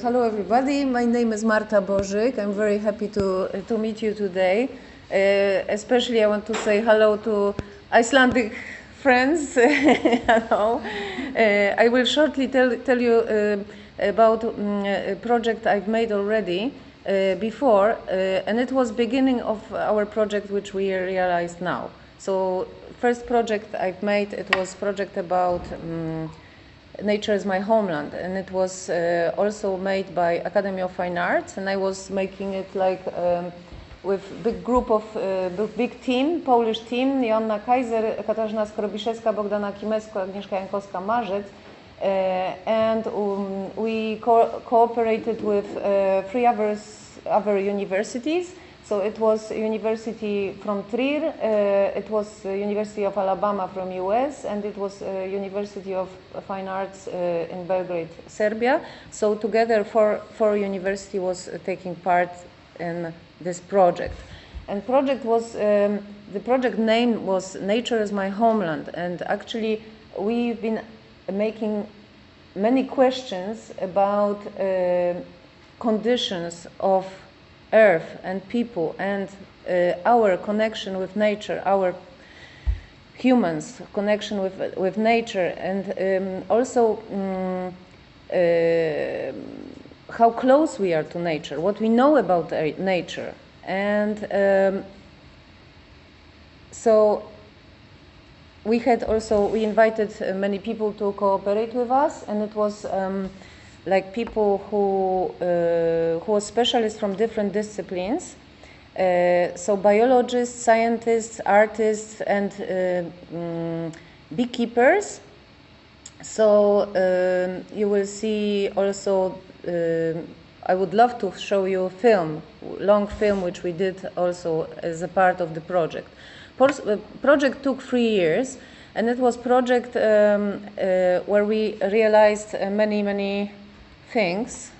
Hello everybody, my name is Marta Bożyk. I'm very happy to meet you today. Especially I want to say hello to Icelandic friends. Hello. I will shortly tell you about a project I've made already before, and it was beginning of our project which we realized now. So first project I've made, it was project about Nature is My Homeland, and it was also made by Academy of Fine Arts, and I was making it like with big group of big team, Polish team, Joanna Kaiser, Katarzyna Skorobiszewska, Bogdana Kimesko, Agnieszka Jankowska-Marzec, and we cooperated with three other universities. So it was University from Trier, it was University of Alabama from US, and it was University of Fine Arts in Belgrade, Serbia. So together four university was taking part in this project. And project was, the project name was Nature is My Homeland. And actually we've been making many questions about conditions of Earth and people and our connection with nature, our humans' connection with nature, and also how close we are to nature, what we know about nature. And so we invited many people to cooperate with us, and it was like people who were specialists from different disciplines, so biologists, scientists, artists, and beekeepers. So you will see also, I would love to show you a film, long film, which we did also as a part of the project. Project took 3 years, and it was project where we realized many things.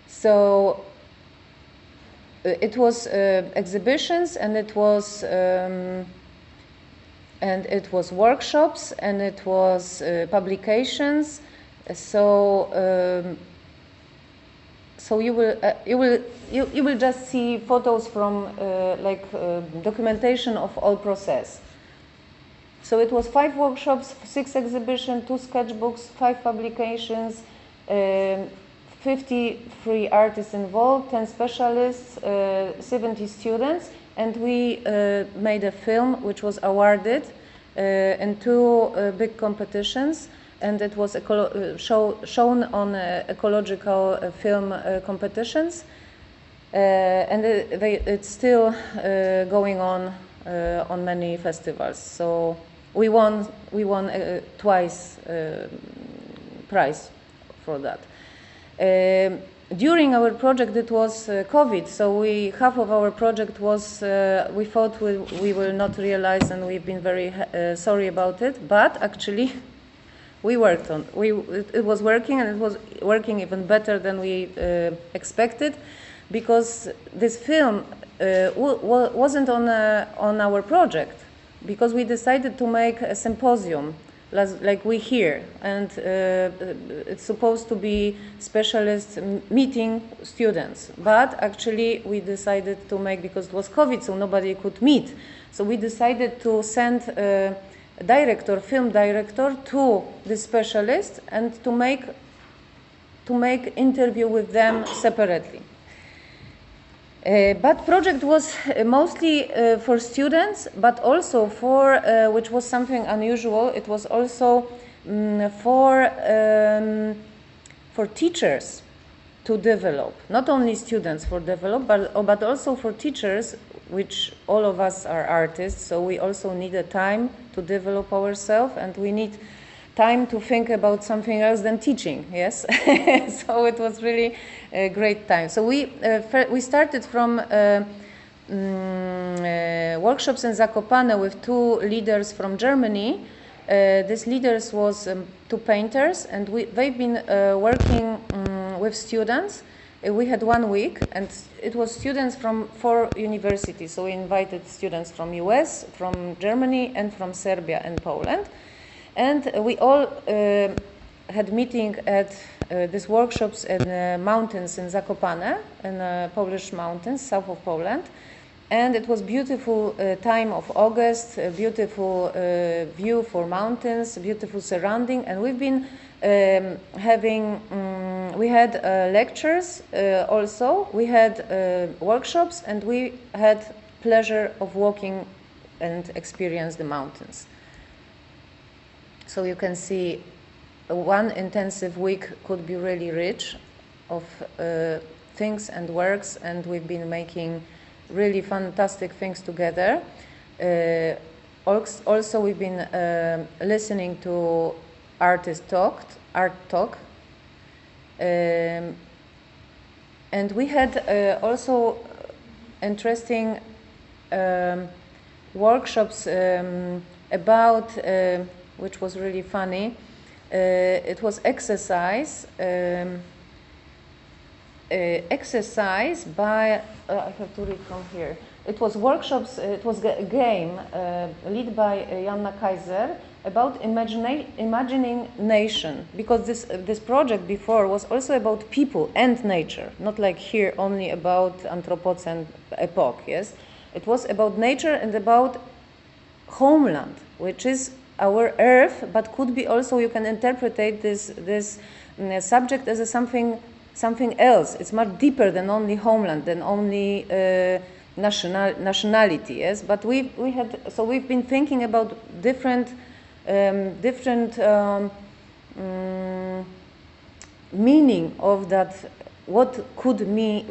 So it was exhibitions, and it was workshops, and it was publications. So so you will just see photos from documentation of all process. So it was 5 workshops, 6 exhibitions, 2 sketchbooks, 5 publications, 53 artists involved, 10 specialists, 70 students, and we made a film which was awarded in 2 big competitions, and it was shown on ecological film competitions, and it's still going on many festivals. So we won twice prize for that. During our project it was COVID, so half of our project was we thought we will not realize, and we've been very sorry about it, but actually we worked on it was working, and it was working even better than we expected, because this film wasn't on our project, because we decided to make a symposium like we here, and it's supposed to be specialists meeting students, but actually we decided to make, because it was COVID, so nobody could meet, so we decided to send a film director to the specialists and to make interview with them separately. But project was mostly for students, but also for, which was something unusual, it was also for teachers to develop, not only students for develop, but also for teachers, which all of us are artists, so we also need a time to develop ourselves, and we need time to think about something else than teaching, yes? So it was really a great time. So we started from workshops in Zakopane with 2 leaders from Germany. These leaders was 2 painters, and they've been working with students. We had 1 week, and it was students from 4 universities. So we invited students from US, from Germany, and from Serbia and Poland. And we all had meeting at these workshops in mountains in Zakopane, in Polish mountains, south of Poland. And it was beautiful time of August, a beautiful view for mountains, beautiful surrounding. And we've been we had lectures also, we had workshops, and we had pleasure of walking and experience the mountains. So you can see one intensive week could be really rich of things and works, and we've been making really fantastic things together. Also, we've been listening to art talk, and we had also interesting workshops about, which was really funny. It was exercise by, I have to read from here. It was workshops, it was a game led by Janna Kaiser about imagining nation, because this project before was also about people and nature, not like here only about Anthropocene epoch, yes? It was about nature and about homeland, which is our earth, but could be also, you can interpret this subject as something else. It's much deeper than only homeland, than only nationality, yes? But we've been thinking about different meaning of that, what could mean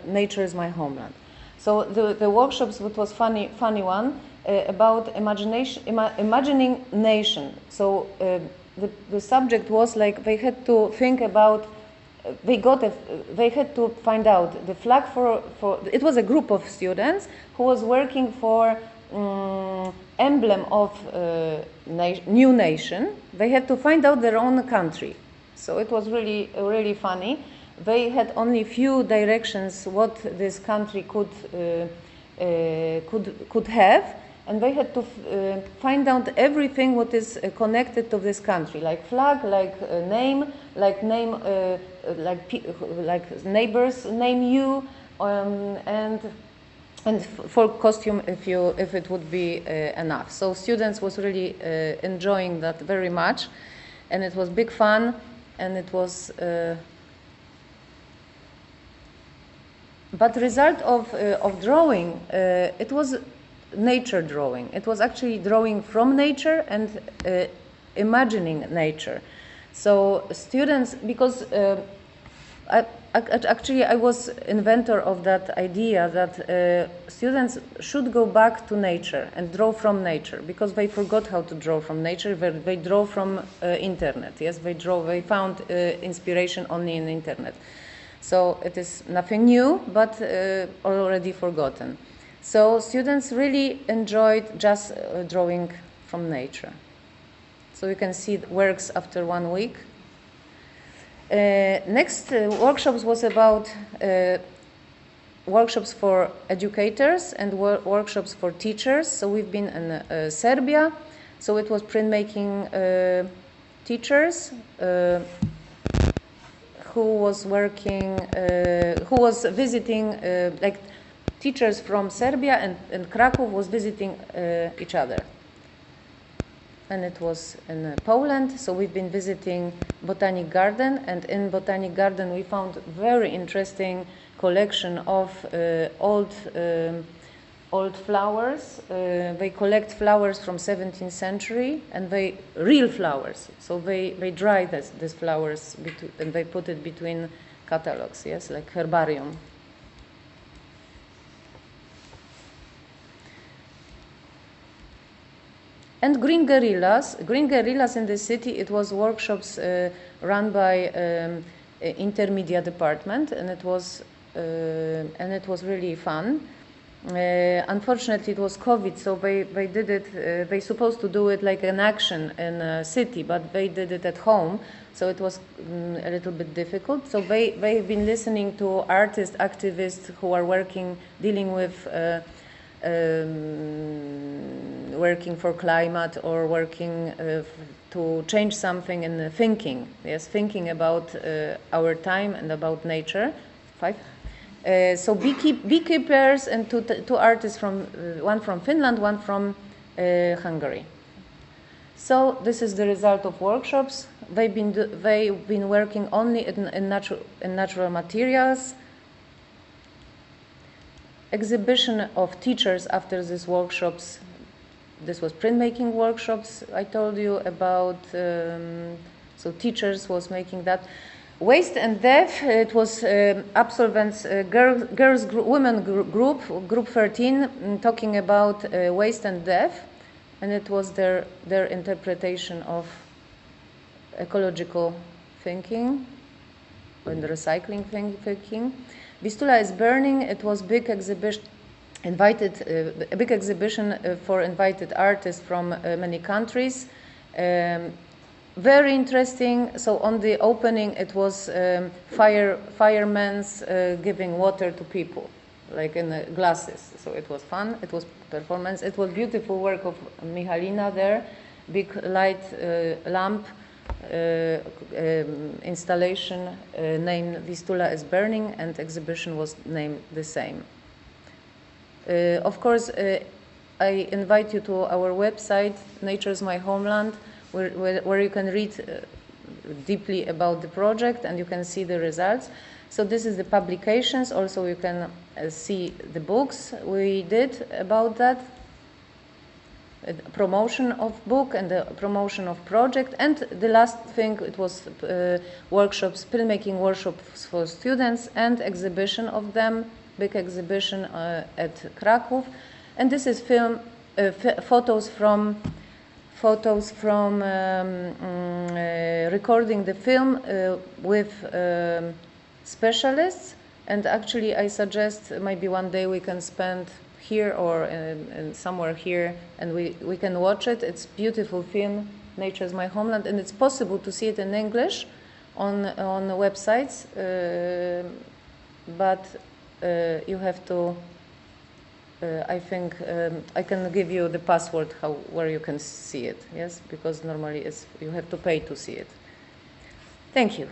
nature is my homeland. So the workshops, which was funny one, about imagining nation. So the subject was like they had to think about, they had to find out the flag for it was a group of students who was working for emblem of new nation. They had to find out their own country. So it was really funny. They had only few directions what this country could have, and they had to find out everything what is connected to this country, like flag, like name, like neighbors name you, and for costume if it would be enough. So students was really enjoying that very much, and it was big fun, and it was. But the result of drawing, it was nature drawing. It was actually drawing from nature and imagining nature. So students, because I was inventor of that idea that students should go back to nature and draw from nature, because they forgot how to draw from nature. They draw from internet. Yes, they found inspiration only in the internet. So it is nothing new, but already forgotten. So students really enjoyed just drawing from nature. So you can see works after 1 week. Next workshops was about workshops for educators and workshops for teachers. So we've been in Serbia. So it was printmaking teachers who was visiting, like teachers from Serbia and Krakow was visiting each other. And it was in Poland, so we've been visiting Botanic Garden, and in Botanic Garden we found very interesting collection of old flowers. They collect flowers from 17th century, and real flowers. So they dry these flowers and they put it between catalogs, yes, like herbarium. And Green Guerrillas in the city, it was workshops run by intermedia department, and it was really fun. Unfortunately, it was COVID, so they did it. They supposed to do it like an action in a city, but they did it at home, so it was a little bit difficult. So they've been listening to artists, activists who are dealing with working for climate or working to change something in the thinking. Yes, thinking about our time and about nature. 5. So beekeepers and two artists from one from Finland, one from Hungary. So this is the result of workshops. They've been working only in natural materials. Exhibition of teachers after these workshops. This was printmaking workshops I told you about. So teachers was making that. Waste and Death. It was absolvents, women group 13, talking about waste and death, and it was their interpretation of ecological thinking and recycling thinking. Vistula is Burning. It was big exhibition, a big exhibition for invited artists from many countries. Very interesting. So on the opening, it was firemen giving water to people, like in glasses. So it was fun. It was performance. It was beautiful work of Michalina there. Big light lamp. Installation named Vistula is Burning, and exhibition was named the same. Of course, I invite you to our website, Nature's My Homeland, where you can read deeply about the project and you can see the results. So this is the publications. Also, you can see the books we did about that. Promotion of book and the promotion of project, and the last thing, it was workshops, filmmaking workshops for students and exhibition of them, big exhibition at Krakow. And this is photos from recording the film with specialists. And actually I suggest maybe one day we can spend here or somewhere here, and we can watch it. It's beautiful film, Nature's My Homeland, and it's possible to see it in English on the websites, but you have to. I think I can give you the password where you can see it. Yes, because normally you have to pay to see it. Thank you.